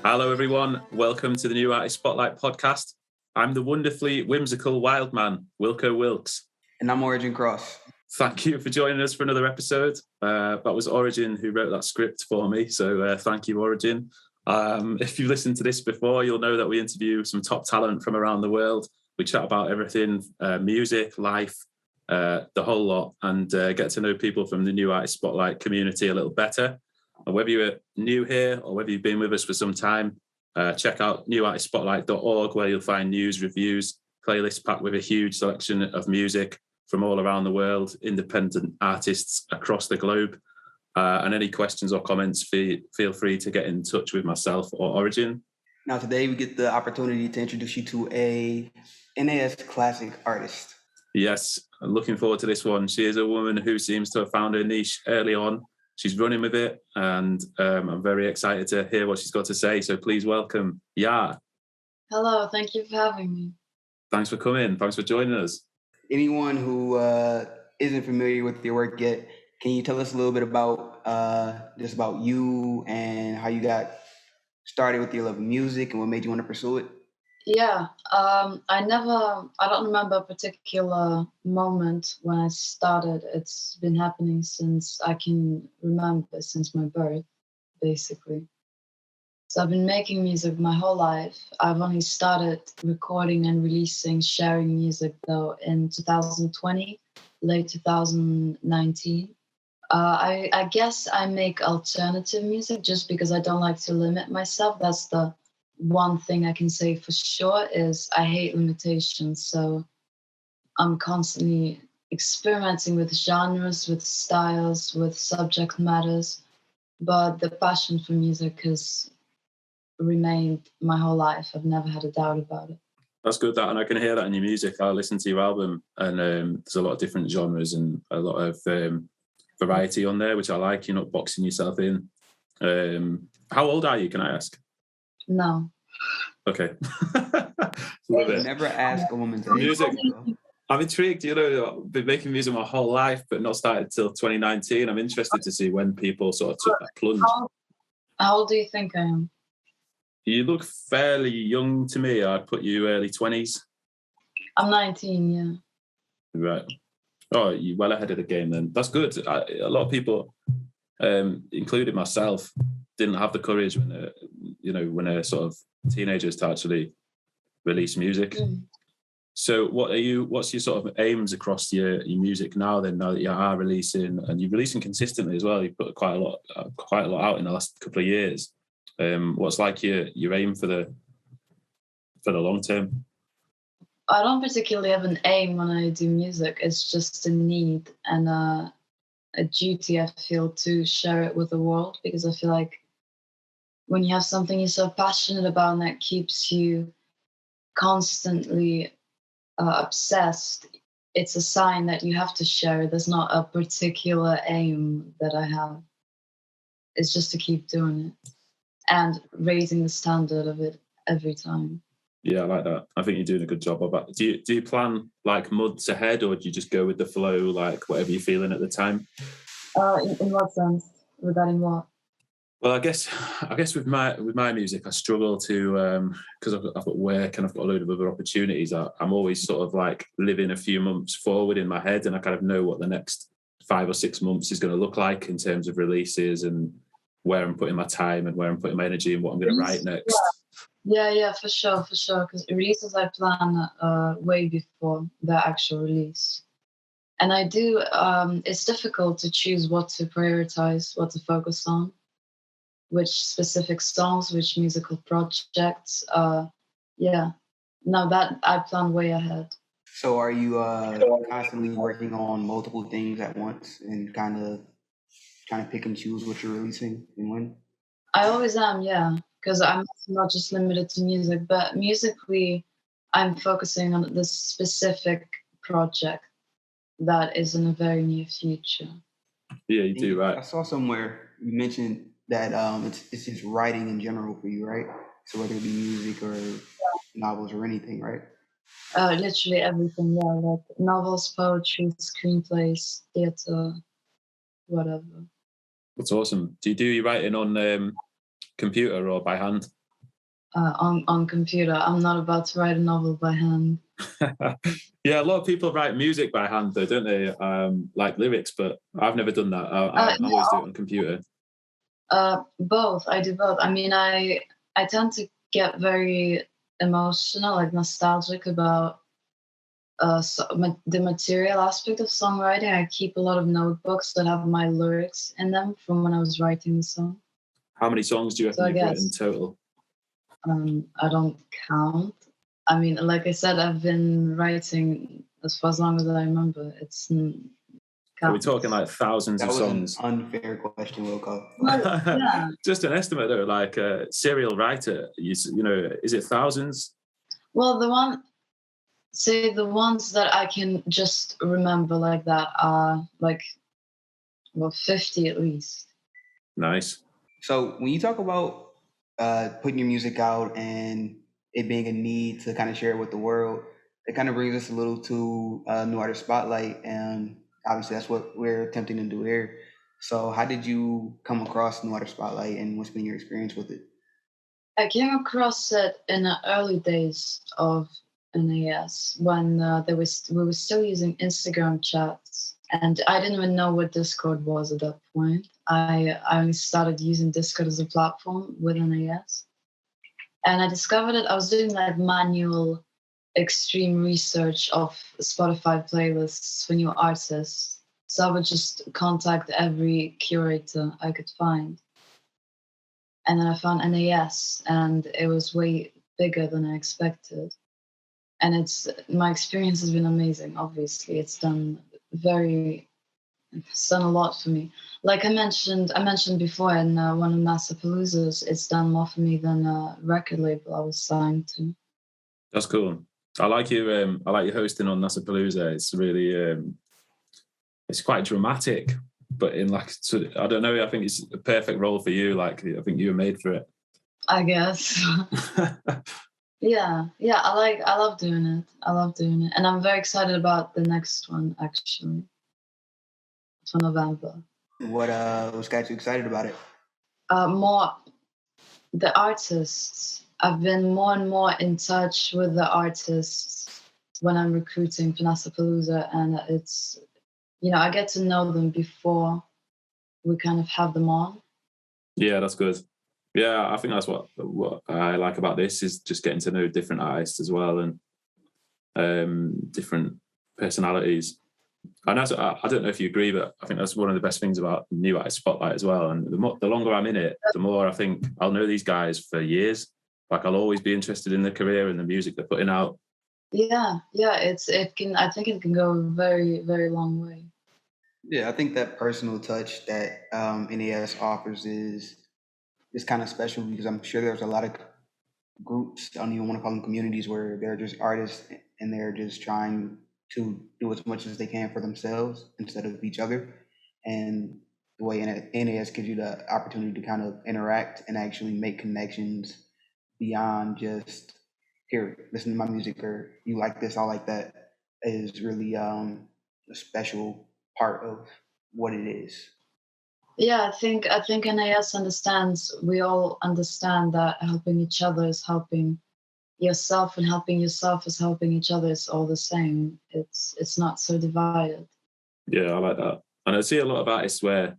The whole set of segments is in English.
Hello, everyone. Welcome to the New Artist Spotlight podcast. I'm the wonderfully whimsical wild man, Wilko Wilkes. And I'm Origin Cross. Thank you for joining us for another episode. That was Origin who wrote that script for me, so thank you, Origin. If you've listened to this before, you'll know that we interview some top talent from around the world. We chat about everything, music, life, the whole lot, and get to know people from the New Artist Spotlight community a little better. And whether you're new here or whether you've been with us for some time, check out newartistspotlight.org, where you'll find news, reviews, playlists packed with a huge selection of music from all around the world, independent artists across the globe. And any questions or comments, feel free to get in touch with myself or Origin. Now, today we get the opportunity to introduce you to a NAS classic artist. Yes, I'm looking forward to this one. She is a woman who seems to have found her niche early on. She's running with it, and I'm very excited to hear what she's got to say. So please welcome Ya. Hello, thank you for having me. Thanks for coming. Thanks for joining us. Anyone who isn't familiar with your work yet, can you tell us a little bit about just about you and how you got started with your love of music and what made you want to pursue it? Yeah, I don't remember a particular moment when I started. It's been happening since I can remember, since my birth, basically. So I've been making music my whole life. I've only started recording and releasing, sharing music though in 2020, late 2019. I guess I make alternative music just because I don't like to limit myself. That's the one thing I can say for sure is I hate limitations. So I'm constantly experimenting with genres, with styles, with subject matters. But the passion for music has remained my whole life. I've never had a doubt about it. That's good, that, and I can hear that in your music. I listen to your album, and there's a lot of different genres and a lot of variety on there, which I like. You're not boxing yourself in. How old are you, can I ask? No. Okay. Love it. Never ask a woman to music. I'm intrigued. I've been making music my whole life, but not started till 2019. I'm interested to see when people sort of took that plunge. How old do you think I am? You look fairly young to me. I'd put you early 20s. I'm 19, yeah. Right. Oh, you're well ahead of the game then. That's good. A lot of people, including myself, didn't have the courage when they're sort of teenagers to actually release music. So what's your sort of aims across your music now then, now that you are releasing, and you're releasing consistently as well? You've put quite a lot out in the last couple of years. What's like your aim for the long term? I don't particularly have an aim when I do music. It's just a need and a duty I feel to share it with the world, because I feel like when you have something you're so passionate about and that keeps you constantly obsessed, it's a sign that you have to share. There's not a particular aim that I have. It's just to keep doing it and raising the standard of it every time. Yeah, I like that. I think you're doing a good job of that. Do you plan like months ahead, or do you just go with the flow, like whatever you're feeling at the time? In what sense? Regarding what? Well, I guess with my music, I struggle to because I've got work and I've got a load of other opportunities. I'm always sort of like living a few months forward in my head, and I kind of know what the next 5 or 6 months is going to look like in terms of releases and where I'm putting my time and where I'm putting my energy and what I'm going to write next. Yeah, for sure. Because releases I plan way before the actual release. And I do, it's difficult to choose what to prioritize, what to focus on, which specific songs, which musical projects. No, that I plan way ahead. So are you constantly working on multiple things at once and kind of trying to pick and choose what you're releasing and when? I always am, yeah, because I'm not just limited to music, but musically, I'm focusing on this specific project that is in a very near future. Yeah, you do, right. I saw somewhere you mentioned that it's just writing in general for you, right? So whether it be music or novels or anything, right? Literally everything, yeah, like novels, poetry, screenplays, theater, whatever. That's awesome. Do you do your writing on computer or by hand? on computer. I'm not about to write a novel by hand. Yeah, a lot of people write music by hand, though, don't they? Like lyrics, but I've never done that. I always do it on computer. Both. I do both. I mean, I tend to get very emotional, like nostalgic about the material aspect of songwriting. I keep a lot of notebooks that have my lyrics in them from when I was writing the song. How many songs do you reckon you've written total? I don't count. I mean, like I said, I've been writing for as long as I remember. Are we talking like thousands of songs? That was an unfair question, Wilko. Well, yeah. Just an estimate, though, like a serial writer, you know, is it thousands? Well, the ones that I can just remember like that are 50 at least. Nice. So when you talk about putting your music out and it being a need to kind of share it with the world, it kind of brings us a little to New Artist Spotlight, and obviously that's what we're attempting to do here. So how did you come across New Artist Spotlight, and what's been your experience with it? I came across it in the early days of NAS when we were still using Instagram chats, and I didn't even know what Discord was at that point. I only started using Discord as a platform with NAS, and I discovered it. I was doing like manual extreme research of Spotify playlists for new artists. So I would just contact every curator I could find. And then I found NAS, and it was way bigger than I expected. And my experience has been amazing. Obviously, it's done a lot for me. Like I mentioned before in one of NAS Paloozas, it's done more for me than a record label I was signed to. That's cool. I like you. I like your hosting on NAS Palooza. It's really, it's quite dramatic, but in like, I don't know. I think it's a perfect role for you. Like, I think you were made for it. I guess. Yeah. I love doing it. And I'm very excited about the next one, actually, for November. What's got you excited about it? More the artists. I've been more and more in touch with the artists when I'm recruiting for NAS Palooza, and it's, I get to know them before we kind of have them on. Yeah, that's good. Yeah, I think that's what I like about this, is just getting to know different artists as well, and different personalities. And I don't know if you agree, but I think that's one of the best things about New Artist Spotlight as well. And the longer I'm in it, the more I think I'll know these guys for years. Like, I'll always be interested in the career and the music they're putting out. Yeah. I think it can go a very, very long way. Yeah, I think that personal touch that NAS offers is kind of special, because I'm sure there's a lot of groups, I don't even want to call them communities, where they're just artists and they're just trying to do as much as they can for themselves instead of each other. And the way NAS gives you the opportunity to kind of interact and actually make connections beyond just, here, listen to my music, or you like this, I like that, is really a special part of what it is. Yeah, I think NAS understands. We all understand that helping each other is helping yourself, and helping yourself is helping each other. It's all the same. It's not so divided. Yeah, I like that. And I see a lot of artists where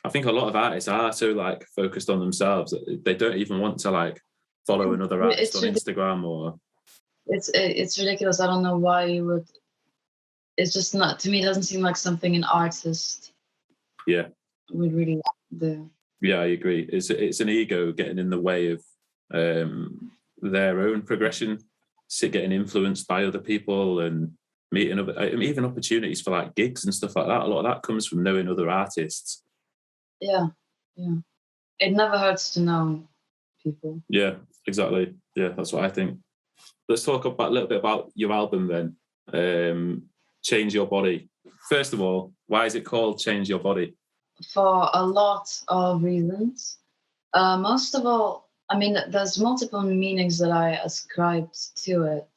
I think a lot of artists are so like focused on themselves that they don't even want to like follow another artist on Instagram or. It's ridiculous. I don't know why you would. It's just not, to me, it doesn't seem like something an artist would really do. Yeah, I agree. It's an ego getting in the way of their own progression, getting influenced by other people and meeting even opportunities for like gigs and stuff like that. A lot of that comes from knowing other artists. Yeah. It never hurts to know people. Yeah, exactly. Yeah, that's what I think. Let's talk about a little bit about your album then. Change Your Body. First of all, why is it called Change Your Body? For a lot of reasons. Most of all, I mean, there's multiple meanings that I ascribed to it.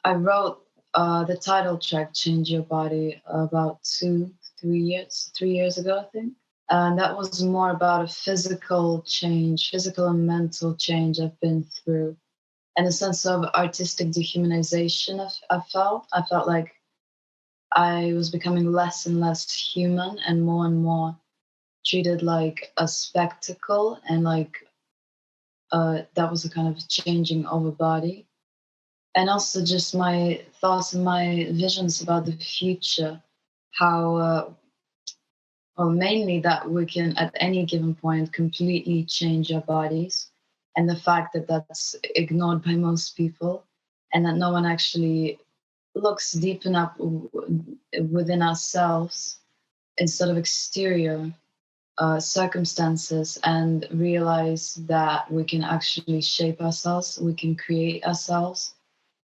I wrote the title track, Change Your Body, about 3 years ago, I think. And that was more about a physical change, physical and mental change I've been through. And a sense of artistic dehumanization I felt. I felt like I was becoming less and less human and more treated like a spectacle, and like that was a kind of changing of a body. And also just my thoughts and my visions about the future, how well, mainly that we can at any given point completely change our bodies, and the fact that that's ignored by most people, and that no one actually looks deep enough within ourselves instead of exterior circumstances, and realize that we can actually shape ourselves, we can create ourselves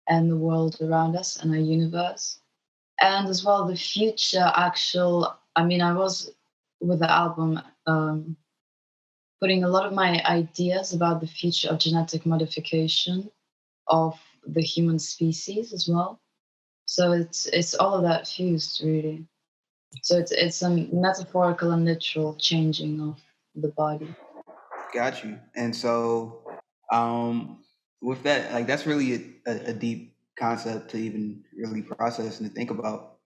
and the world around us and our universe. And as well, the future actual, I mean, I was with the album putting a lot of my ideas about the future of genetic modification of the human species as well. So it's all of that fused, really. So it's a metaphorical and literal changing of the body. Got you. And so, with that, like that's really a deep concept to even really process and to think about.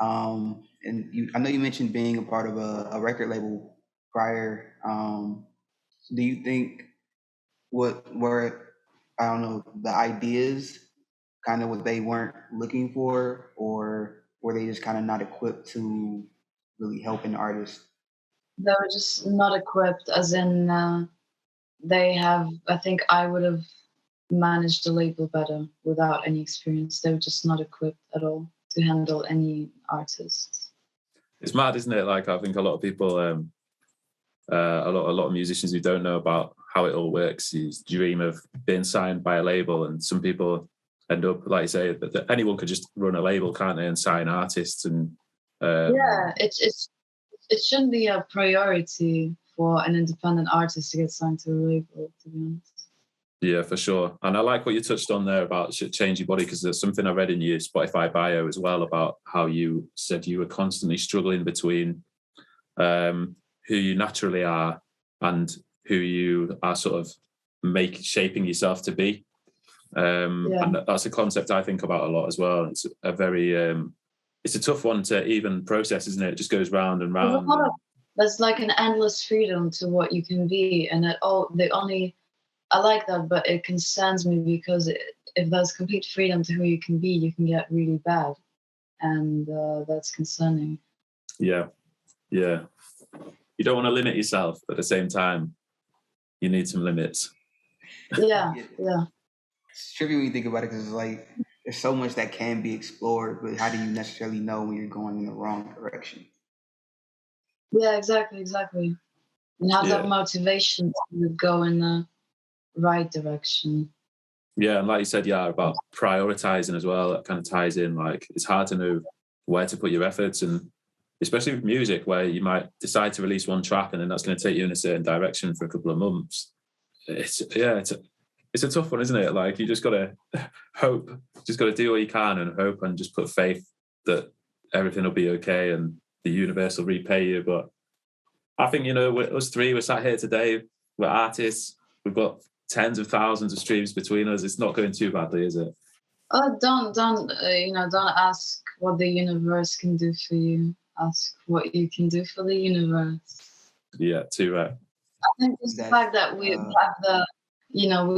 And I know you mentioned being a part of a record label prior. Do you think what were, I don't know, the ideas kind of what they weren't looking for, or were they just kind of not equipped to really help an artist? They were just not equipped, as in they have. I think I would have managed the label better without any experience. They were just not equipped at all to handle any artists. It's mad, isn't it? Like I think a lot of people, a lot of musicians who don't know about how it all works, you dream of being signed by a label, and some people end up, like you say, that anyone could just run a label, can't they, and sign artists and. Yeah, it shouldn't be a priority for an independent artist to get signed to a label, to be honest. Yeah, for sure. And I like what you touched on there about change your body, because there's something I read in your Spotify bio as well about how you said you were constantly struggling between who you naturally are and who you are sort of shaping yourself to be. And that's a concept I think about a lot as well. It's a very, it's a tough one to even process, isn't it? It just goes round and round. There's like an endless freedom to what you can be. And I like that, but it concerns me because if there's complete freedom to who you can be, you can get really bad. And that's concerning. Yeah. You don't want to limit yourself, but at the same time, you need some limits. Yeah. It's tricky when you think about it, because it's like there's so much that can be explored, but how do you necessarily know when you're going in the wrong direction? Yeah, exactly. And have that motivation to go in the right direction. Yeah, and like you said, about prioritizing as well. That kind of ties in. Like it's hard to know where to put your efforts, and especially with music, where you might decide to release one track and then that's going to take you in a certain direction for a couple of months. It's a tough one, isn't it? Like you just got to hope, just got to do what you can and hope, and just put faith that everything will be okay and the universe will repay you. But I think, us three, we're sat here today, we're artists, we've got tens of thousands of streams between us. It's not going too badly, is it? Oh, don't ask what the universe can do for you. Ask what you can do for the universe. Yeah, too right. I think just the fact that we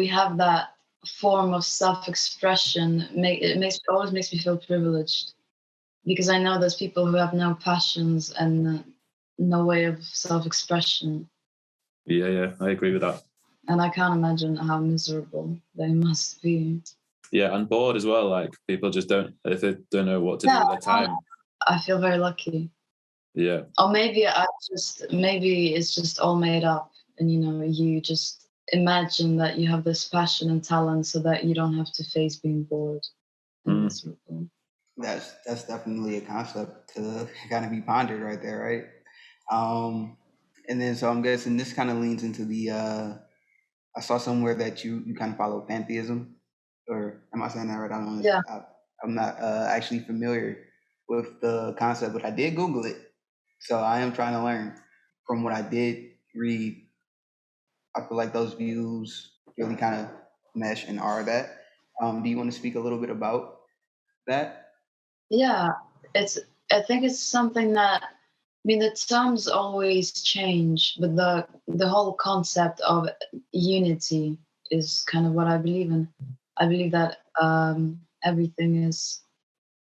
have that form of self-expression always makes me feel privileged, because I know there's people who have no passions and no way of self-expression. Yeah, I agree with that. And I can't imagine how miserable they must be. Yeah, and bored as well. Like people just don't know what to do with their time. I feel very lucky. Yeah. Or maybe it's just all made up, and you just imagine that you have this passion and talent so that you don't have to face being bored and miserable. That's definitely a concept to kind of be pondered right there, right? And then so I'm guessing this kind of leans into the I saw somewhere that you kind of follow pantheism, or am I saying that right? I don't know. Yeah. I'm not actually familiar with the concept, but I did Google it, so I am trying to learn. from what I did read, I feel like those views really kind of mesh and are that. Do you want to speak a little bit about that? Yeah, it's. I think it's something that. I mean, the terms always change, but the whole concept of unity is kind of what I believe in. I believe that everything is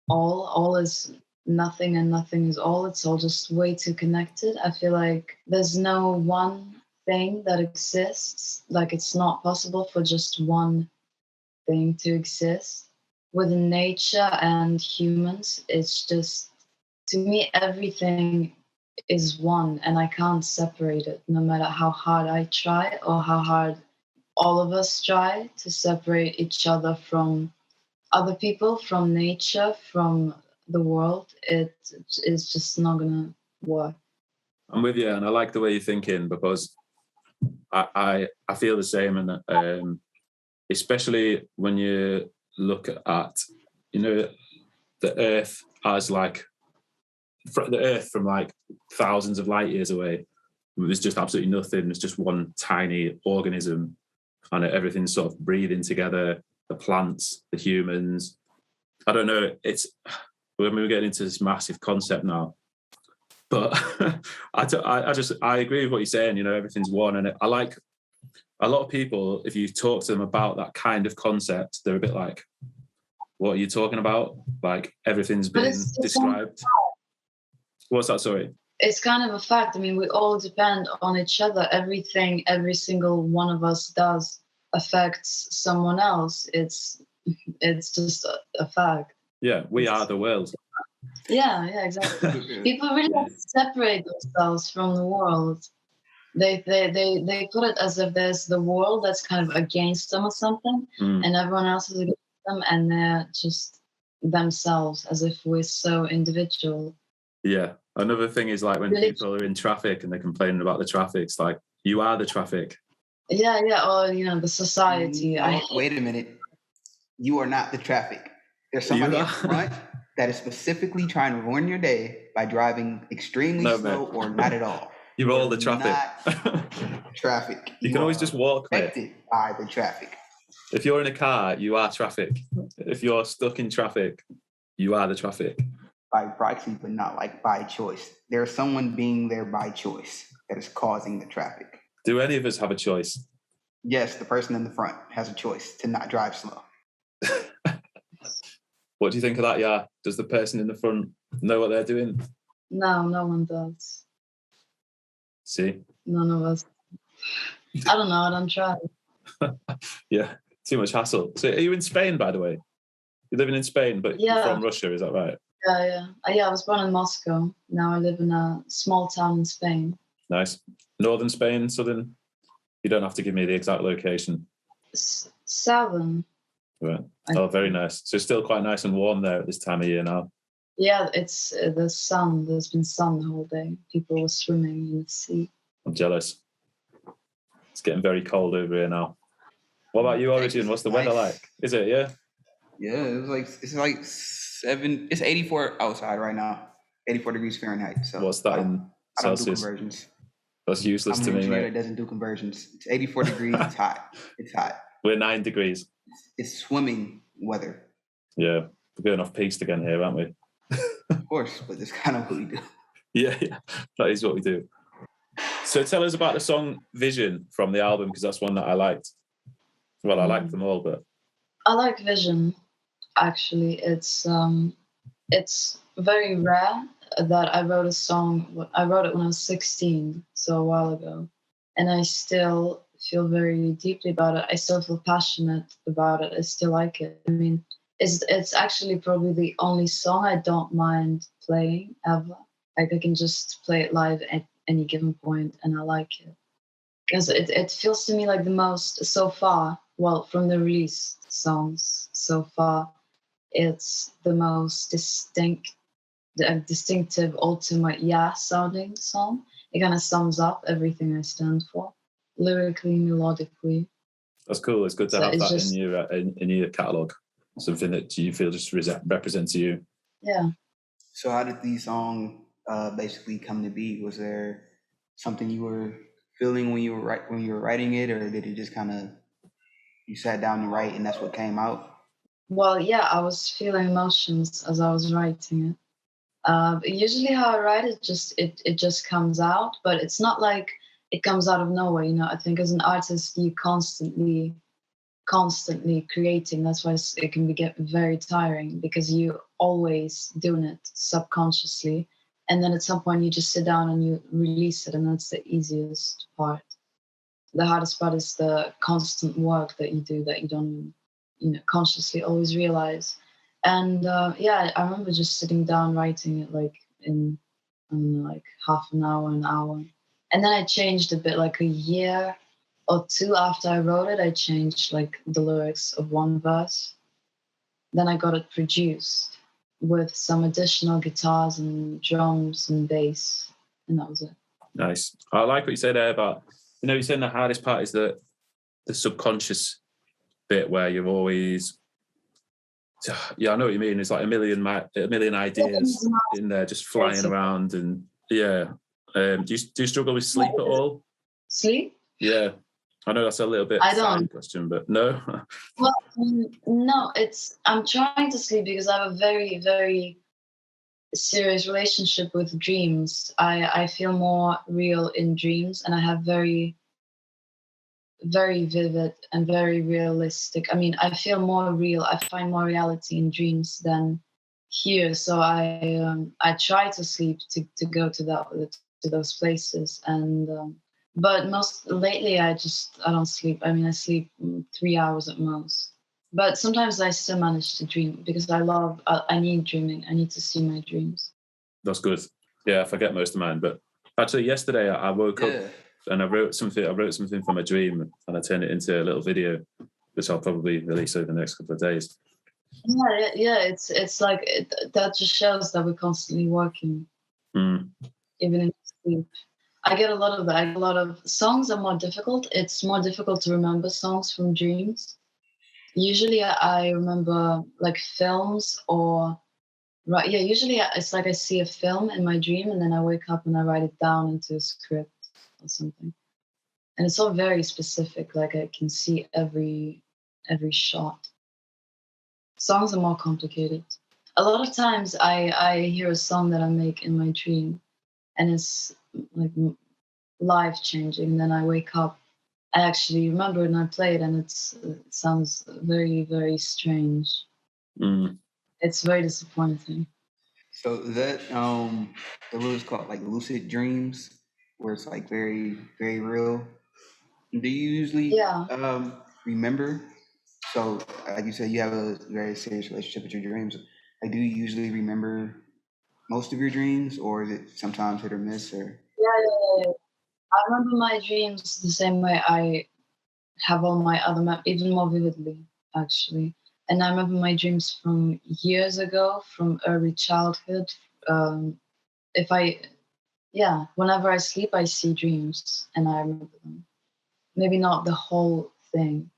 all is nothing, and nothing is all. It's all just way too connected. I feel like there's no one thing that exists. Like, it's not possible for just one thing to exist. Within nature and humans, it's just, to me, everything is one, and I can't separate it, no matter how hard I try or how hard all of us try to separate each other from other people, from nature, from the world. It is just not gonna work. I'm with you, and I like the way you're thinking, because I feel the same, and especially when you look at, you know, the Earth as like the Earth from like thousands of light years away. There's just absolutely nothing. It's just one tiny organism, and everything's sort of breathing together. The plants, the humans. I don't know. We're getting into this massive concept now, but I agree with what you're saying. You know, everything's one, and I like a lot of people. If you talk to them about that kind of concept, they're a bit like, "What are you talking about?" Like, everything's been described. What's that? Sorry. It's kind of a fact. I mean, we all depend on each other. Everything every single one of us does affects someone else. It's just a fact. Yeah, we are the world. Yeah, exactly. People really like to separate themselves from the world. They put it as if there's the world that's kind of against them or something, and everyone else is against them, and they're just themselves, as if we're so individual. Yeah. Another thing is, like, when people are in traffic and they're complaining about the traffic, it's like, you are the traffic. Yeah, or, you know, the society. Wait a minute. You are not the traffic. There's somebody up front that is specifically trying to ruin your day by driving extremely slow or not at all. You're all the traffic. Not traffic. You can always just walk, mate. Affected by the traffic. If you're in a car, you are traffic. If you're stuck in traffic, you are the traffic. By proxy, but not like by choice. There's someone being there by choice that is causing the traffic. Do any of us have a choice? Yes, the person in the front has a choice to not drive slow. What do you think of that, yeah? Does the person in the front know what they're doing? No one does. See? None of us. I don't know, I don't try. Yeah, too much hassle. So are you in Spain, by the way? You're living in Spain, but you're from Russia, is that right? Yeah. I was born in Moscow. Now I live in a small town in Spain. Nice. Northern Spain, southern? You don't have to give me the exact location. Southern. Right. Oh, very nice. So it's still quite nice and warm there at this time of year now. Yeah, it's the sun. There's been sun the whole day. People were swimming in the sea. I'm jealous. It's getting very cold over here now. What about you, Origin? What's the weather like? Is it, yeah? Yeah, it's like 7. It's 84 outside right now. 84 degrees Fahrenheit. So what's that in Celsius? I don't do conversions. That's useless to me, mate. It doesn't do conversions. It's 84 degrees. It's hot. It's hot. We're 9 degrees. It's swimming weather. Yeah, we're going off piste again here, aren't we? Of course, but that's kind of what we do. Yeah, that is what we do. So tell us about the song Vision from the album, because that's one that I liked. Well, I liked them all, but... I like Vision, actually. It's very rare that I wrote a song. I wrote it when I was 16, so a while ago. And I still feel very deeply about it. I still feel passionate about it. I still like it. I mean, it's actually probably the only song I don't mind playing ever. Like, I can just play it live at any given point, and I like it. Because it feels to me like the most, so far, well, from the released songs so far, it's the most distinctive, ultimate sounding song. It kind of sums up everything I stand for, lyrically, melodically. That's cool. It's good to have that in your catalogue. Something that you feel just represents you. Yeah. So how did the song basically come to be? Was there something you were feeling when you were writing it, or did it just kind of you sat down and write and that's what came out? Well, yeah, I was feeling emotions as I was writing it. Usually how I write it just comes out, but it's not like it comes out of nowhere. I think as an artist, you constantly creating. That's why it can get very tiring, because you always doing it subconsciously, and then at some point you just sit down and you release it, and that's the easiest part. The hardest part is the constant work that you do that you don't consciously always realize. And yeah, I remember just sitting down writing it like in, I don't know, like half an hour. And then I changed a bit, like a year or two after I wrote it, I changed like the lyrics of one verse. Then I got it produced with some additional guitars and drums and bass, and that was it. Nice. I like what you said there about, you're saying the hardest part is the subconscious bit where you're always, yeah, I know what you mean. It's like a million ideas in there just flying around, and yeah. Do you struggle with sleep at all? Sleep? Yeah, I know that's a little bit I don't. Question, but no. Well, no. I'm trying to sleep because I have a very, very serious relationship with dreams. I feel more real in dreams, and I have very, very vivid and very realistic. I mean, I feel more real. I find more reality in dreams than here. So I try to sleep to go to those places. And but most lately I don't sleep. I mean, I sleep 3 hours at most. But sometimes I still manage to dream because I need dreaming. I need to see my dreams. That's good. Yeah, I forget most of mine. But actually, yesterday I woke up and I wrote something from a dream, and I turned it into a little video, which I'll probably release over the next couple of days. Yeah. It's like that just shows that we're constantly working, even in sleep. I get a lot of that. I get a lot of songs are more difficult. It's more difficult to remember songs from dreams. Usually, I remember like films or. Right. Yeah. Usually it's like I see a film in my dream and then I wake up and I write it down into a script or something. And it's all very specific. Like I can see every shot. Songs are more complicated. A lot of times I hear a song that I make in my dream and it's like life changing. And then I wake up, I actually remember it and I play it and it sounds very, very strange. It's very disappointing. So is that the lyrics called like lucid dreams, where it's like very, very real? Do you usually remember? So like you said, you have a very serious relationship with your dreams. Like, do you usually remember most of your dreams, or is it sometimes hit or miss? Or yeah. I remember my dreams the same way I have all my other even more vividly, actually. And I remember my dreams from years ago, from early childhood. Whenever I sleep, I see dreams and I remember them. Maybe not the whole thing.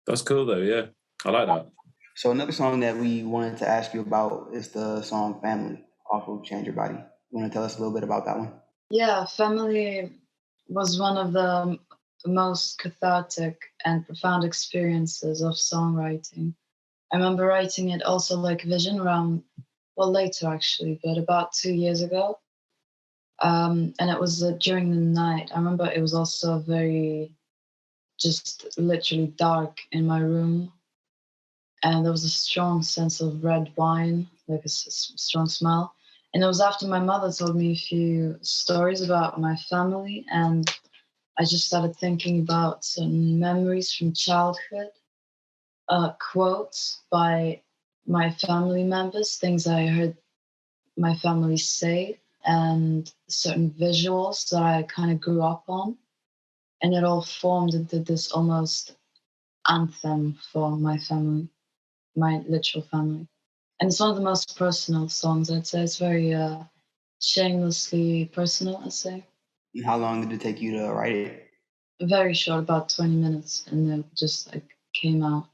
That's cool though, yeah. I like that. So another song that we wanted to ask you about is the song Family off of Change Your Body. You want to tell us a little bit about that one? Yeah, Family was one of the most cathartic and profound experiences of songwriting. I remember writing it also like Vision around, later actually, but about 2 years ago. And it was during the night. I remember it was also very, just literally dark in my room. And there was a strong sense of red wine, like a strong smell. And it was after my mother told me a few stories about my family. And I just started thinking about certain memories from childhood, quotes by my family members, things I heard my family say, and certain visuals that I kind of grew up on. And it all formed into this almost anthem for my family, my literal family. And it's one of the most personal songs, I'd say. It's very shamelessly personal, I'd say. And how long did it take you to write it? Very short, about 20 minutes, and it just like came out.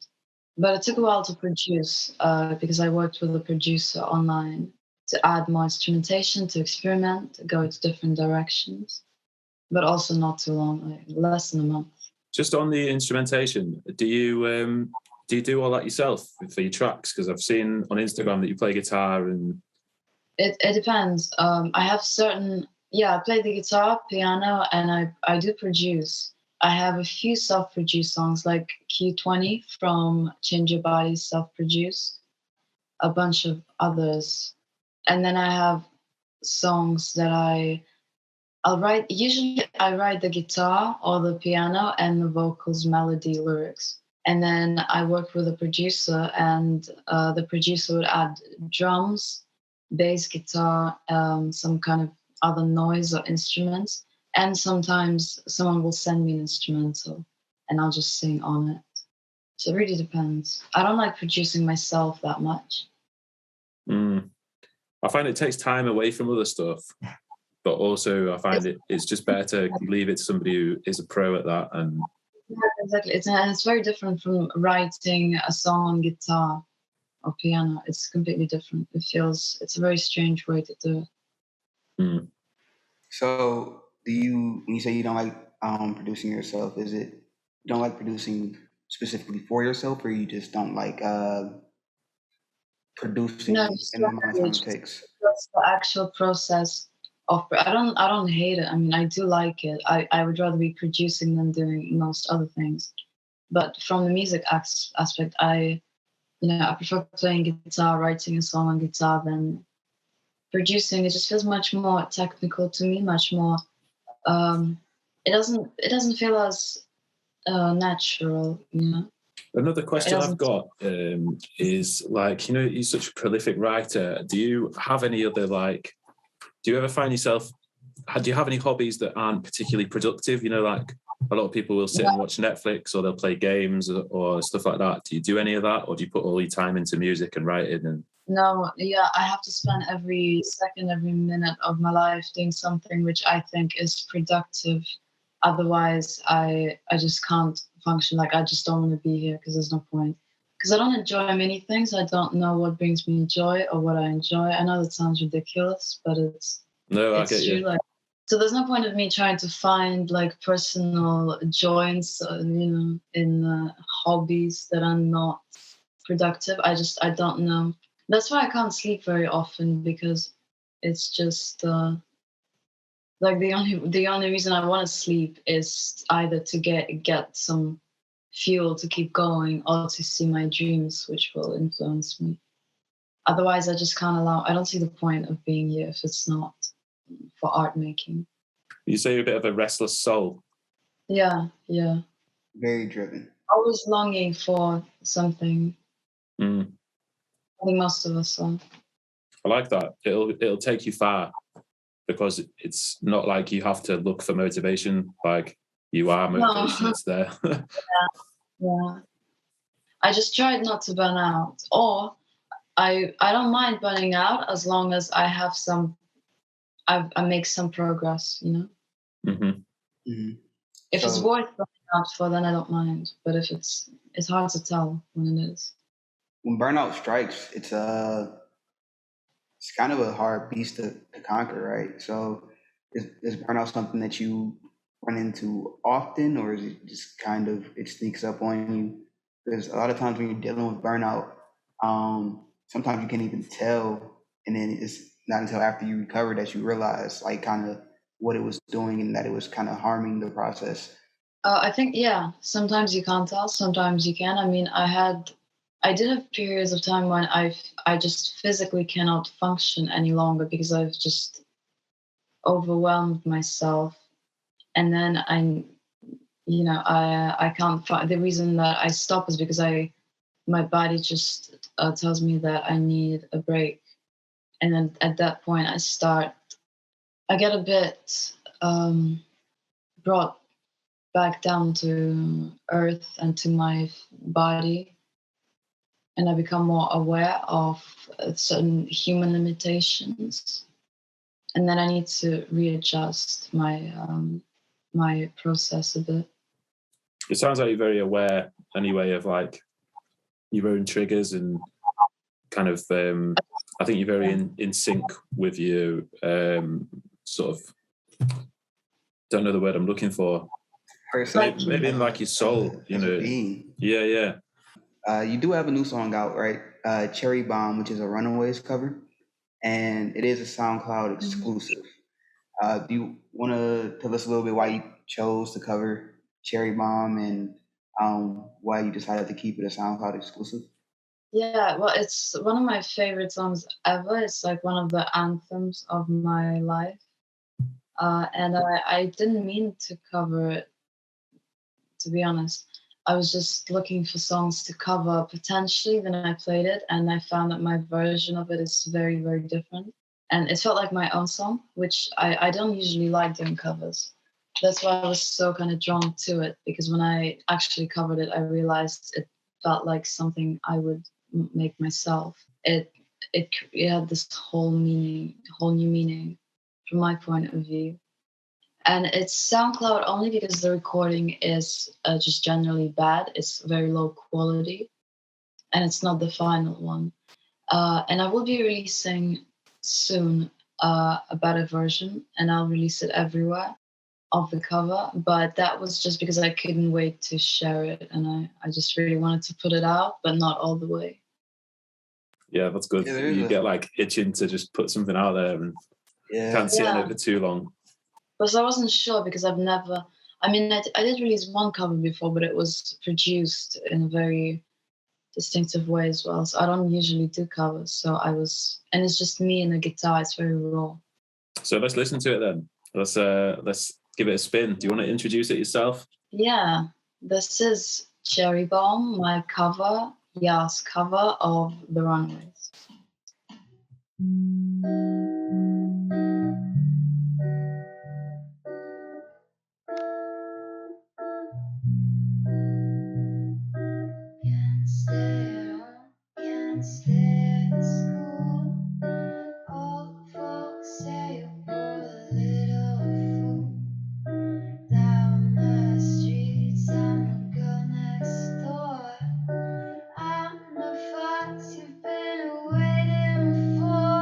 But it took a while to produce because I worked with a producer online to add more instrumentation, to experiment, to go into different directions. but also not too long, like less than a month. Just on the instrumentation, do you do all that yourself for your tracks? Because I've seen on Instagram that you play guitar and... It depends. I have I play the guitar, piano, and I do produce. I have a few self-produced songs like Q20 from Change Your Body, self-produced, a bunch of others. And then I have songs that I'll write. Usually I write the guitar or the piano and the vocals, melody, lyrics. And then I work with a producer, and the producer would add drums, bass guitar, some kind of other noise or instruments. And sometimes someone will send me an instrumental and I'll just sing on it. So it really depends. I don't like producing myself that much. I find it takes time away from other stuff, but also I find it's just better to leave it to somebody who is a pro at that. And yeah, exactly. It's very different from writing a song on guitar or piano. It's completely different. It's a very strange way to do it. So when you say you don't like producing yourself, is it you don't like producing specifically for yourself, or you just don't like producing in the amount of time it takes? That's the actual process of. I don't hate it. I mean, I do like it. I would rather be producing than doing most other things. But from the music aspect, I prefer playing guitar, writing a song on guitar than producing. It just feels much more technical to me, much more. It doesn't feel as natural, Another question I've got is, like, you're such a prolific writer. Do you have any other, like, do you ever find yourself, do you have any hobbies that aren't particularly productive? Like a lot of people will sit and watch Netflix, or they'll play games or stuff like that. Do you do any of that, or do you put all your time into music and writing? And no, I have to spend every second, every minute of my life doing something which I think is productive. Otherwise, I just can't function. Like, I just don't want to be here because there's no point. Because I don't enjoy many things. I don't know what brings me joy or what I enjoy. I know that sounds ridiculous, but it's I get true. you. Like, so there's no point of me trying to find like personal joys, in hobbies that are not productive. I don't know. That's why I can't sleep very often, because it's just like the only reason I want to sleep is either to get some fuel to keep going, or to see my dreams, which will influence me. Otherwise, I just can't I don't see the point of being here if it's not for art making. You say you're a bit of a restless soul. Yeah. Very driven. Always longing for something. I think most of us are. I like that. It'll take you far, because it's not like you have to look for motivation. Like, you are motivation. No. It's there. Yeah. I just tried not to burn out, or I don't mind burning out as long as I have I make some progress, Mm-hmm. Mm-hmm. If it's worth burning out for, then I don't mind. But if it's hard to tell when it is. When burnout strikes, it's kind of a hard beast to conquer, right? So is burnout something that you run into often, or is it just kind of, it sneaks up on you? Because a lot of times when you're dealing with burnout, sometimes you can't even tell, and then it's not until after you recover that you realize, like, kind of what it was doing and that it was kind of harming the process. I think, sometimes you can't tell, sometimes you can. I mean, I did have periods of time when I just physically cannot function any longer because I've just overwhelmed myself. And then I can't find, the reason that I stop is because my body just tells me that I need a break. And then at that point I get a bit brought back down to earth and to my body. And I become more aware of certain human limitations. And then I need to readjust my my process a bit. It sounds like you're very aware anyway of, like, your own triggers, and kind of I think you're very in sync with your sort of don't know the word I'm looking for. Maybe in like your soul, you know. Being. Yeah. You do have a new song out, right? Cherry Bomb, which is a Runaways cover, and it is a SoundCloud exclusive. Do you want to tell us a little bit why you chose to cover Cherry Bomb and why you decided to keep it a SoundCloud exclusive? Yeah, well, it's one of my favorite songs ever. It's like one of the anthems of my life. And I didn't mean to cover it, to be honest. I was just looking for songs to cover potentially. Then I played it and I found that my version of it is very, very different. And it felt like my own song, which I don't usually like doing covers. That's why I was so kind of drawn to it, because when I actually covered it, I realized it felt like something I would make myself. It had this whole new meaning from my point of view. And it's SoundCloud only because the recording is just generally bad. It's very low quality, and it's not the final one. And I will be releasing soon a better version, and I'll release it everywhere of the cover. But that was just because I couldn't wait to share it, and I just really wanted to put it out, but not all the way. Yeah, that's good. You get like itching to just put something out there and can't sit on it for too long. Because I wasn't sure, because I've never, I mean, I did release one cover before, but it was produced in a very distinctive way as well. So I don't usually do covers. So and it's just me and a guitar. It's very raw. So let's listen to it then. Let's give it a spin. Do you want to introduce it yourself? Yeah, this is Cherry Bomb, my cover, Ya's cover of The Runaways. Can't stay at school. All the folks say you're poor little fool. Down the streets, I'm the girl next door. I'm the fox you've been waiting for.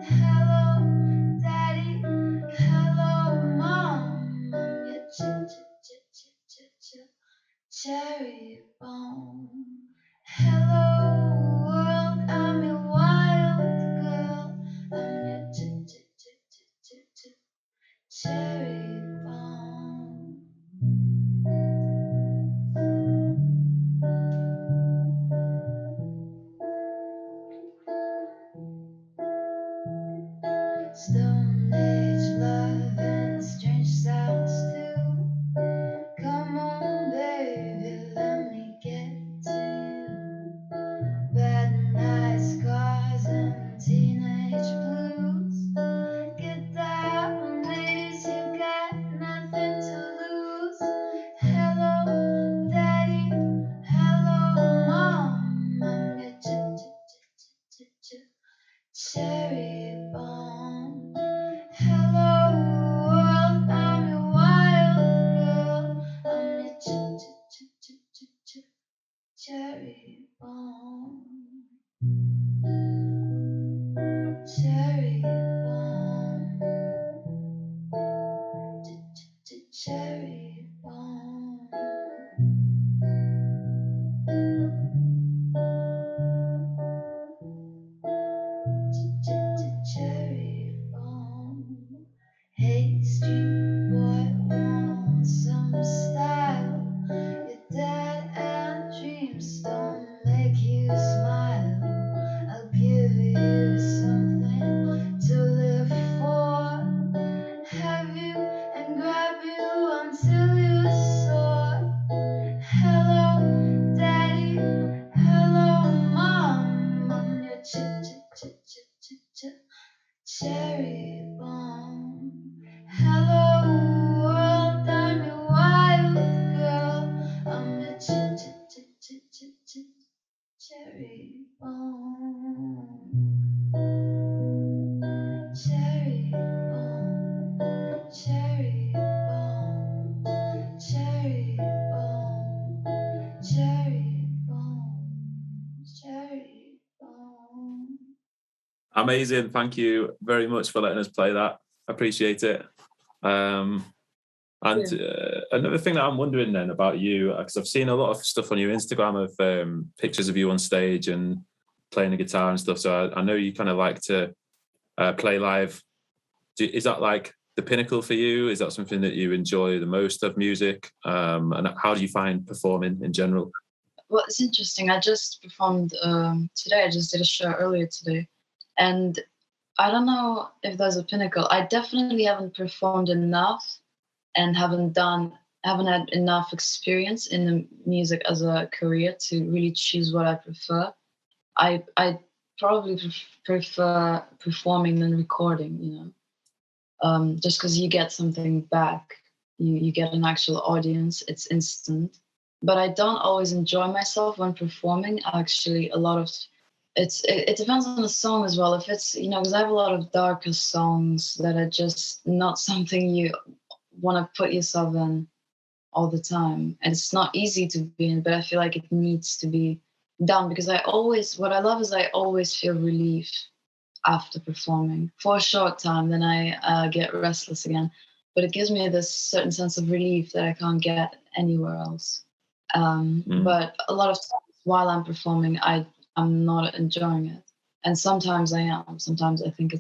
Hello, Daddy. Hello, Mom. I'm your cherry bomb. Hello, world. I'm your wild girl. I'm your cherry bomb. Stone Age love and strange sounds too. Come on, baby, let me get to you. Bad nights, cars, and teenage blues. Get down, ladies, you got nothing to lose. Hello, Daddy. Hello, Mom. I'm your cherry bomb. Hello, world. I'm your wild girl. I'm your cherry bomb. Cherry bomb. Cherry bomb. Cherry bomb. Hey, street boy, want some style? Your dad and dreams don't make you smile. I'll give you something to live for. Have you and grab you until you soar. Hello, Daddy. Hello, Mom. I'm your cherry bomb. Hello, world. I'm your wild girl. I'm your cherry bomb. Cherry bomb. Cherry bomb. Cherry bomb. Cherry bomb. Cherry bomb. Amazing. Thank you very much for letting us play that. Appreciate it. And another thing that I'm wondering then about you, because I've seen a lot of stuff on your Instagram of pictures of you on stage and playing the guitar and stuff. So I know you kind of like to play live. Is that like the pinnacle for you? Is that something that you enjoy the most of music? And how do you find performing in general? Well, it's interesting. I just performed today. I just did a show earlier today. And I don't know if there's a pinnacle. I definitely haven't performed enough and haven't had enough experience in the music as a career to really choose what I prefer. I probably prefer performing than recording, just because you get something back. You get an actual audience. It's instant. But I don't always enjoy myself when performing. Actually, a lot of it depends on the song as well. If it's, because I have a lot of darker songs that are just not something you want to put yourself in all the time. And it's not easy to be in, but I feel like it needs to be done because what I love is I always feel relief after performing for a short time. Then I get restless again. But it gives me this certain sense of relief that I can't get anywhere else. But a lot of times while I'm performing, I'm not enjoying it. And sometimes I am. Sometimes I think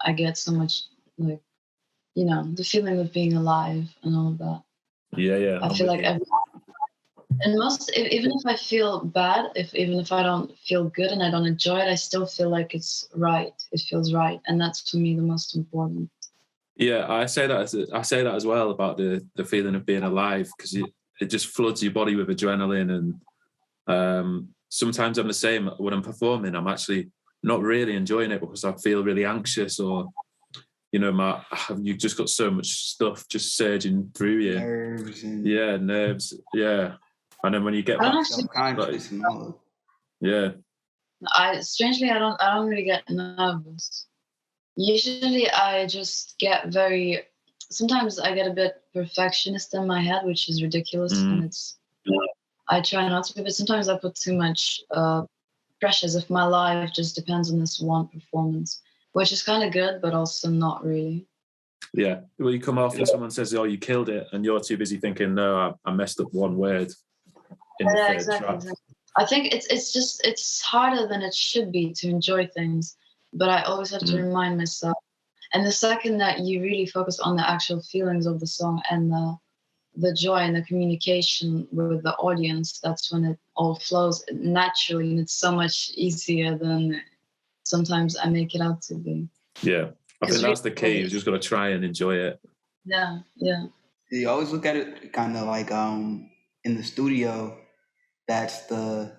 I get so much, like, the feeling of being alive and all of that. Yeah. I feel like even if I feel bad, even if I don't feel good and I don't enjoy it, I still feel like it's right. It feels right. And that's for me the most important. Yeah, I say that as well about the feeling of being alive, because it just floods your body with adrenaline. And sometimes I'm the same when I'm performing. I'm actually not really enjoying it because I feel really anxious, or you've just got so much stuff just surging through you. Nerves. Yeah. And then when you get back, self-conscious and all. Yeah. Strangely, I don't really get nervous. Usually I just get sometimes I get a bit perfectionist in my head, which is ridiculous. And I try not to be, but sometimes I put too much pressures if my life just depends on this one performance, which is kind of good, but also not really. Yeah. Well, you come off and someone says, "Oh, you killed it," and you're too busy thinking, "No, I messed up one word." Exactly. I think it's harder than it should be to enjoy things, but I always have to remind myself. And the second that you really focus on the actual feelings of the song and the joy and the communication with the audience, that's when it all flows naturally, and it's so much easier than sometimes I make it out to be. Yeah, I think that's the key. You just got to try and enjoy it. Yeah. You always look at it kind of like in the studio, that's the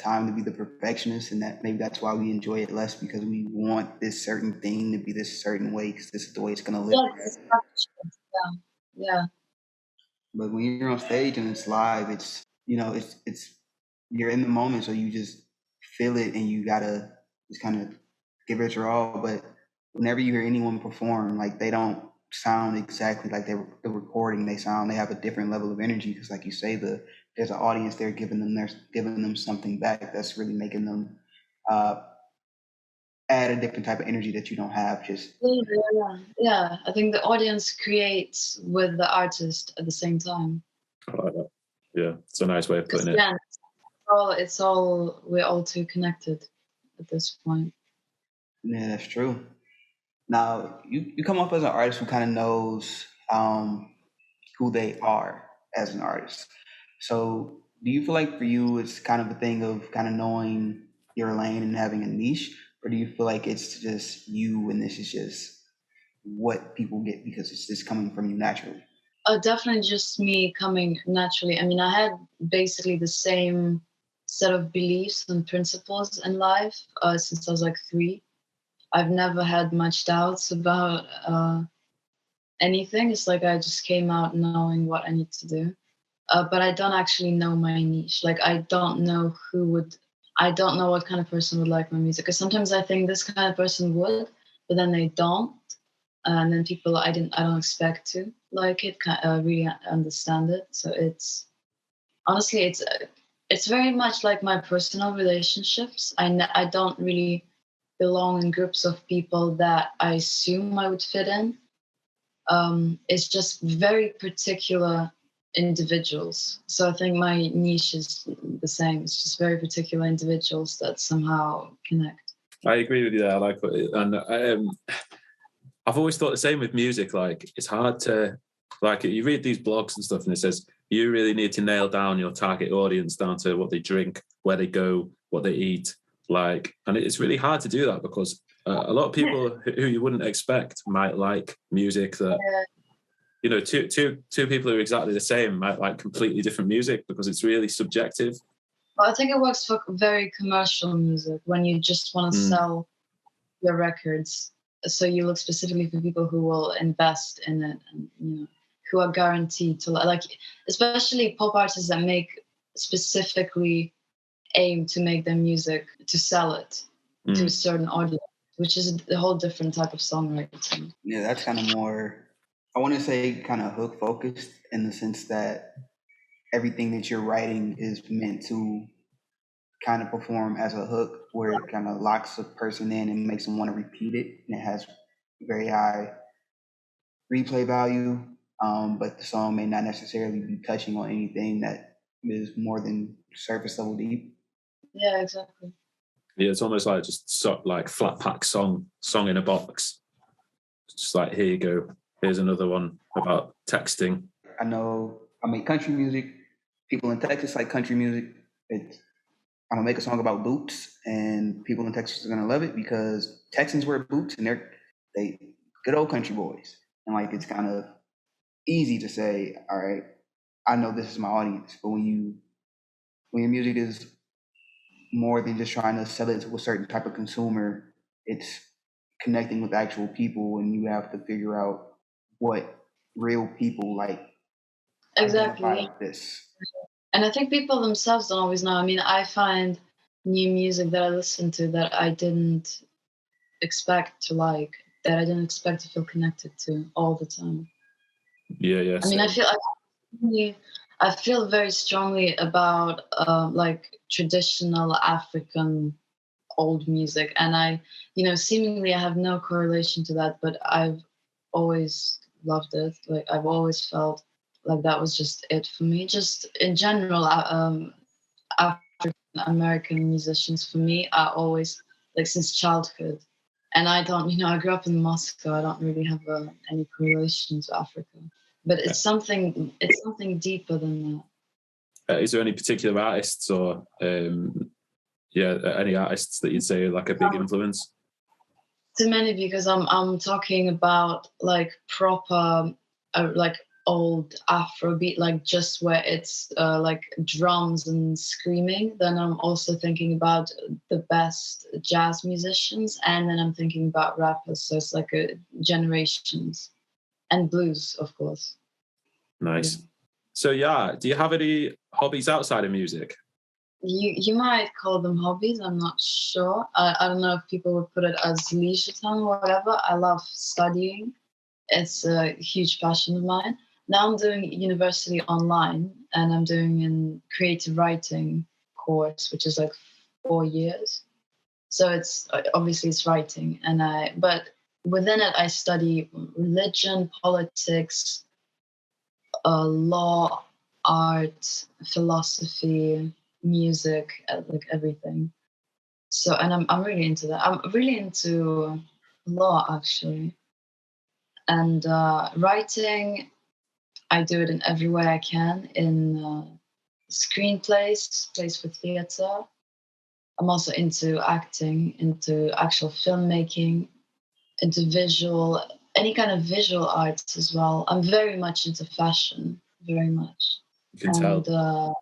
time to be the perfectionist, and that maybe that's why we enjoy it less, because we want this certain thing to be this certain way, because this is the way it's gonna live. Yeah. But when you're on stage and it's live, it's it's you're in the moment, so you just feel it, and you gotta just kind of give it your all. But whenever you hear anyone perform, like, they don't sound exactly like the recording. They have a different level of energy, because, like you say, there's an audience there giving them something back that's really making them add a different type of energy that you don't have. Yeah. I think the audience creates with the artist at the same time. I like that. Yeah, it's a nice way of putting it. Yeah, we're all too connected at this point. Yeah, that's true. Now, you come up as an artist who kind of knows who they are as an artist. So do you feel like for you it's kind of a thing of kind of knowing your lane and having a niche, or do you feel like it's just you and this is just what people get because it's just coming from you naturally? Definitely just me coming naturally. I mean, I had basically the same set of beliefs and principles in life since I was like 3. I've never had much doubts about anything. It's like I just came out knowing what I need to do. But I don't actually know my niche. Like, I don't know what kind of person would like my music. Because sometimes I think this kind of person would, but then they don't. And then people I don't expect to like it, really understand it. So it's very much like my personal relationships. I don't really belong in groups of people that I assume I would fit in. it's just very particular individuals. So I think my niche is the same. It's just very particular individuals that somehow connect. I agree with you there. I like it. And I've always thought the same with music. Like, it's hard to, like, you read these blogs and stuff and it says, you really need to nail down your target audience down to what they drink, where they go, what they eat. Like, and it's really hard to do that because a lot of people who you wouldn't expect might like music that, you know, two people who are exactly the same might like completely different music because it's really subjective. Well, I think it works for very commercial music when you just want to sell your records. So you look specifically for people who will invest in it and, you know, who are guaranteed to like, especially pop artists that make specifically aim to make their music to sell it to a certain audience, which is a whole different type of songwriting. Yeah, that's kind of more, I want to say kind of hook focused in the sense that everything that you're writing is meant to kind of perform as a hook where it kind of locks a person in and makes them want to repeat it. And it has very high replay value, but the song may not necessarily be touching on anything that is more than surface level deep. Yeah, exactly. Yeah, it's almost like just like flat pack song in a box. It's just like, here you go. Here's another one about texting. I know I make country music. People in Texas like country music. I'm gonna make a song about boots, and people in Texas are gonna love it because Texans wear boots, and they good old country boys. And like, it's kind of easy to say, all right, I know this is my audience. But when your music is more than just trying to sell it to a certain type of consumer, it's connecting with actual people, and you have to figure out what real people like. Exactly. This. And I think people themselves don't always know. I mean, I find new music that I listen to that I didn't expect to like, that I didn't expect to feel connected to all the time. Yeah. I mean, I feel very strongly about like traditional African old music, and I, you know, seemingly I have no correlation to that, but I've always loved it. Like, I've always felt like that was just it for me. Just in general, African American musicians for me are always like since childhood. And I don't, you know, I grew up in Moscow. I don't really have any correlation to Africa, but it's something deeper than that. Is there any particular artists or any artists that you'd say are like a big influence? Too many, because I'm talking about like proper like old Afrobeat, like just where it's like drums and screaming. Then I'm also thinking about the best jazz musicians, and then I'm thinking about rappers. So it's like generations, and blues, of course. Nice. Yeah. So do you have any hobbies outside of music? You might call them hobbies. I'm not sure. I don't know if people would put it as leisure time or whatever. I love studying. It's a huge passion of mine. Now I'm doing university online, and I'm doing a creative writing course, which is like 4 years. So it's obviously it's writing, but within it I study religion, politics, law, art, philosophy, music, like everything. So, and I'm really into that. I'm really into law, actually. And writing, I do it in every way I can, in screenplays, plays for theater. I'm also into acting, into actual filmmaking, into visual, any kind of visual arts as well. I'm very much into fashion, very much. You can tell.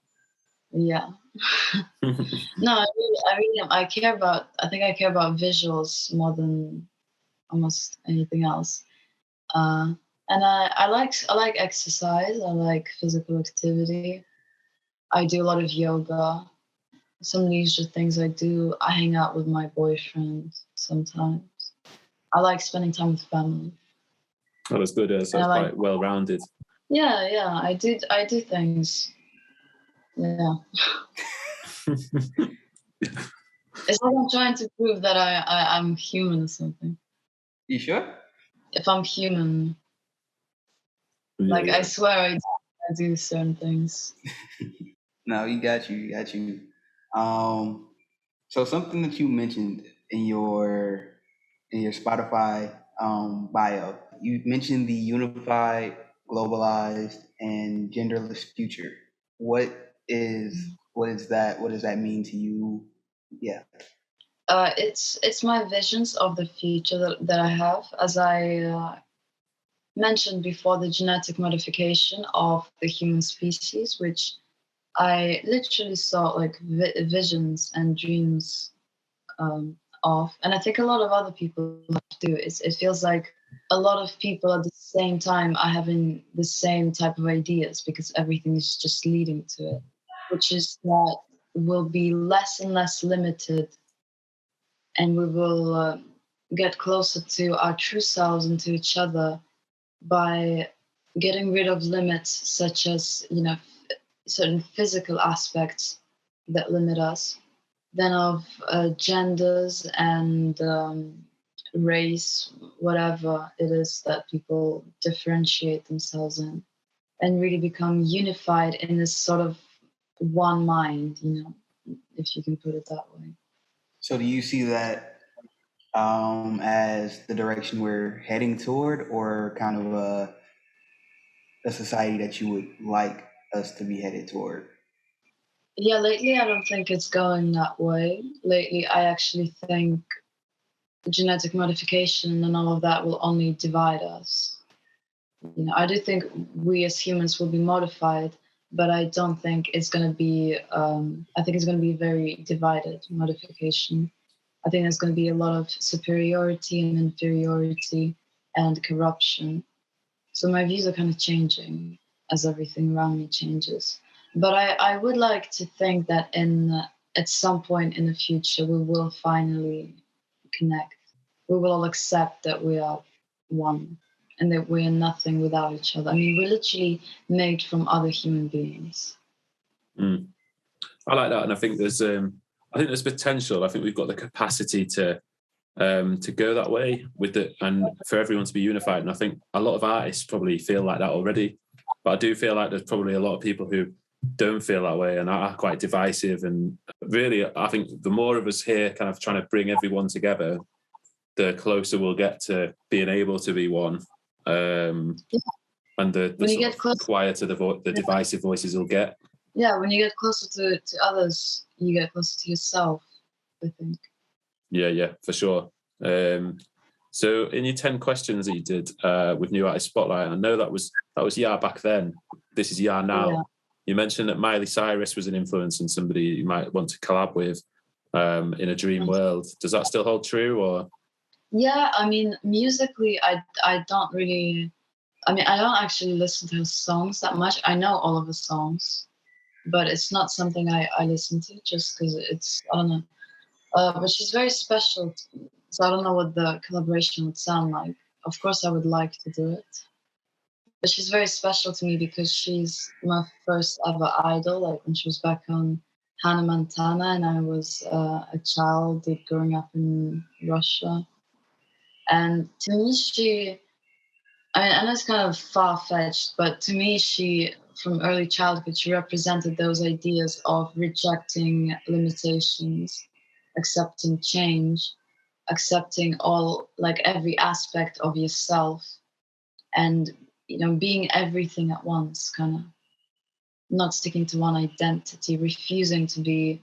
Yeah. No, I really am. I think I care about visuals more than almost anything else. And I like exercise. I like physical activity. I do a lot of yoga. Some leisure things I do. I hang out with my boyfriend sometimes. I like spending time with family. Oh, that's good. So it's quite well-rounded. Yeah. I do things. Yeah. It's like I'm trying to prove that I'm human or something. You sure? If I'm human. Like, Yeah. I swear I do certain things. No, you got you. So something that you mentioned in your Spotify bio, you mentioned the unified, globalized, and genderless future. What is that? What does that mean to you? Yeah. It's my visions of the future that I have, as I mentioned before, the genetic modification of the human species, which I literally saw like visions and dreams of, and I think a lot of other people do. It feels like a lot of people at the same time are having the same type of ideas because everything is just leading to it, which is that will be less and less limited, and we will get closer to our true selves and to each other by getting rid of limits such as, certain physical aspects that limit us, then of genders and race, whatever it is that people differentiate themselves in, and really become unified in this sort of one mind, if you can put it that way. So do you see that as the direction we're heading toward, or kind of a society that you would like us to be headed toward? Yeah, lately I don't think it's going that way. Lately, I actually think genetic modification and all of that will only divide us. I do think we as humans will be modified, but I don't think it's going to be, I think it's going to be very divided modification. I think there's going to be a lot of superiority and inferiority and corruption. So my views are kind of changing as everything around me changes. But I would like to think that at some point in the future, we will finally connect. We will all accept that we are one and that we are nothing without each other. I mean, we're literally made from other human beings. I like that, and I think there's potential. I think we've got the capacity to go that way with it, and for everyone to be unified. And I think a lot of artists probably feel like that already, but I do feel like there's probably a lot of people who don't feel that way and are quite divisive. And really, I think the more of us here kind of trying to bring everyone together, the closer we'll get to being able to be one. And the quieter the divisive voices will get. Yeah, when you get closer to others, you get closer to yourself, I think. Yeah, for sure. So in your 10 questions that you did with New Artist Spotlight, I know that was Yar back then. This is Yar now. Yeah. You mentioned that Miley Cyrus was an influence and somebody you might want to collab with in a dream world. Does that still hold true, or? Yeah, I mean, musically, I don't really. I mean, I don't actually listen to her songs that much. I know all of the songs, but it's not something I listen to just because it's, I don't know. But she's very special to me, so I don't know what the collaboration would sound like. Of course, I would like to do it. But she's very special to me because she's my first ever idol, like when she was back on Hannah Montana and I was a child growing up in Russia. And to me, I know it's kind of far-fetched, but to me, from early childhood, she represented those ideas of rejecting limitations, accepting change, accepting every aspect of yourself, and being everything at once, kind of not sticking to one identity, refusing to be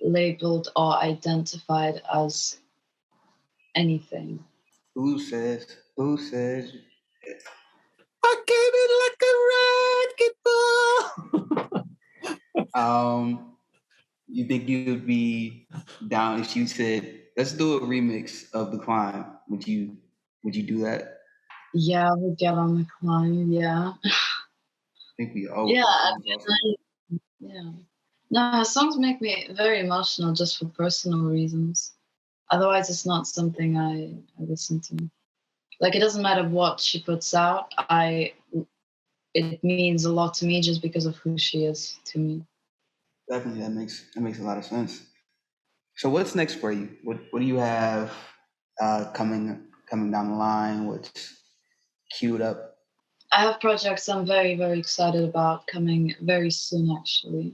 labeled or identified as anything. Who says? I came in like a wrecking ball. You think you would be down if you said, "Let's do a remix of The Climb"? Would you do that? Yeah, I would get on The Climb. Yeah. I think we all. Yeah. No, her songs make me very emotional just for personal reasons. Otherwise, it's not something I listen to. Like, it doesn't matter what she puts out. It means a lot to me just because of who she is to me. Definitely, that makes a lot of sense. So, what's next for you? What do you have coming down the line? What's queued up? I have projects I'm very, very excited about coming very soon, actually.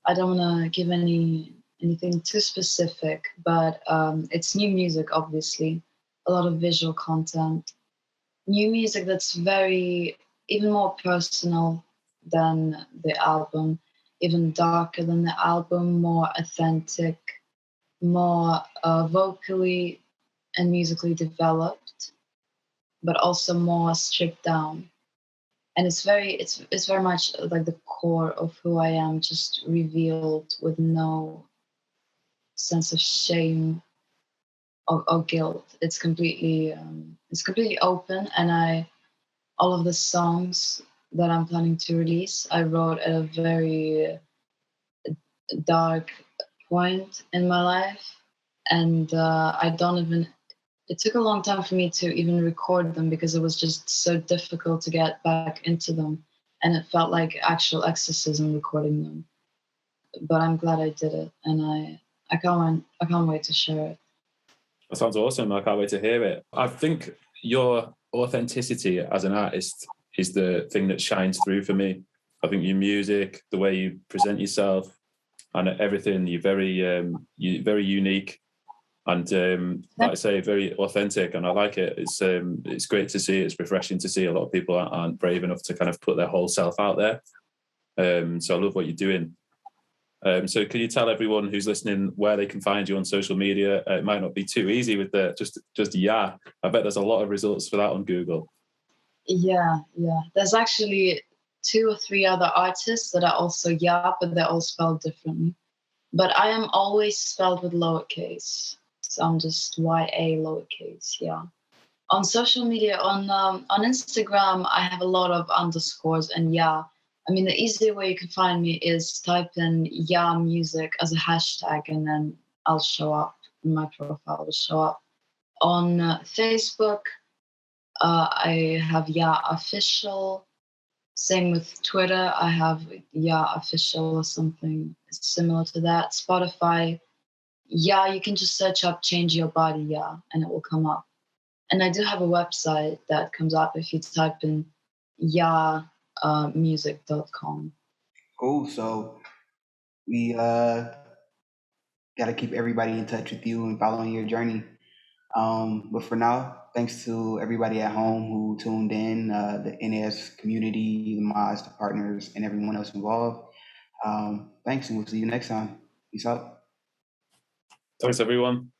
I don't want to give anything too specific, but it's new music, obviously. A lot of visual content. New music that's very, even more personal than the album, even darker than the album, more authentic, more vocally and musically developed, but also more stripped down. And it's very much like the core of who I am, just revealed with no sense of shame or guilt. It's completely open, and all of the songs that I'm planning to release, I wrote at a very dark point in my life, and I don't even. It took a long time for me to even record them because it was just so difficult to get back into them, and it felt like actual exorcism recording them. But I'm glad I did it, and I can't wait to share it. That sounds awesome. I can't wait to hear it. I think your authenticity as an artist is the thing that shines through for me. I think your music, the way you present yourself, and everything, you're very unique, and like I say, very authentic, and I like it. It's great to see. It's refreshing to see a lot of people aren't brave enough to kind of put their whole self out there. So I love what you're doing. So can you tell everyone who's listening where they can find you on social media? It might not be too easy with the just yeah. I bet there's a lot of results for that on Google. Yeah. There's actually 2 or 3 other artists that are also Yeah, but they're all spelled differently. But I am always spelled with lowercase. So I'm just YA lowercase, yeah. On social media, on Instagram, I have a lot of underscores and Yeah. I mean, the easy way you can find me is type in Yeah Music as a hashtag, and then I'll show up. My profile will show up. On Facebook, I have Yeah Official. Same with Twitter, I have Yeah Official or something similar to that. Spotify, Yeah, you can just search up Change Your Body, Yeah, and it will come up. And I do have a website that comes up if you type in music.com. Cool. So we got to keep everybody in touch with you and following your journey. But for now, thanks to everybody at home who tuned in, the NAS community, the mods, the partners, and everyone else involved. Thanks, and we'll see you next time. Peace out. Thanks, everyone.